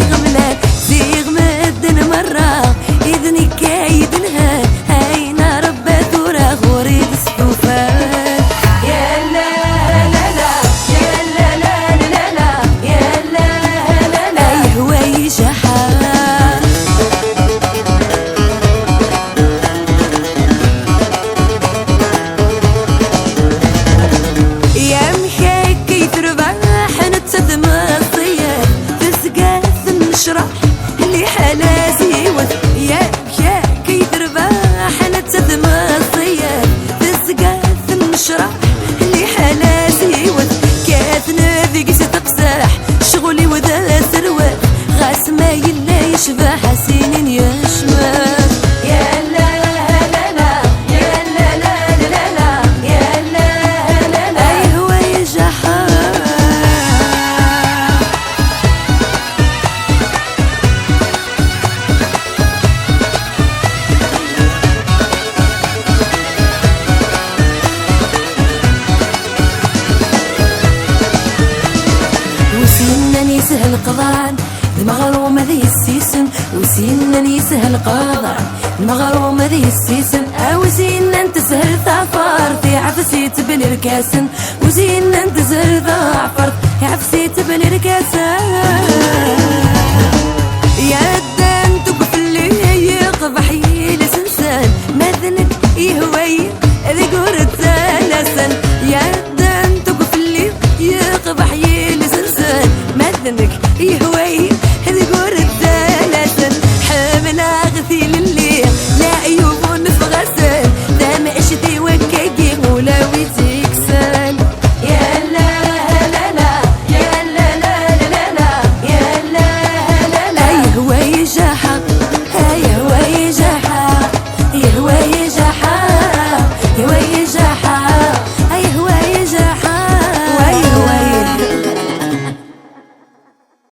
زيغ ملاك زيغ مدن مرة إذني كايدنها هاينا ربا ثورة غوري بستوفات يا لا لا لا يا لا لا لا لا يا لا لا لا أي هواي جحا يا مخاكي تربح نتسد مصية تسقاث نشرح اللي حالا زيوت يا مخاكي تربح نتسد مصية تسقاث نشرح اللي حالا زيوت كاثنا ذيك ستقساح شغلي وذا سروات غاس ما يلا يشبه حسين يشمال وسينني سهل قضان المغرومة ذي السيسن وسينني سهل قضان المغرومة ذي السيسن وسينا انت سهل ثافر في عفسيت بالركاسن وسينا انت سهل ثافر في عفسيت بالركاسن يا دان تقف اللي يقضح يلسنسان ماذنك يهوي ذي قرد ثالثا يا دان تقف اللي يقضح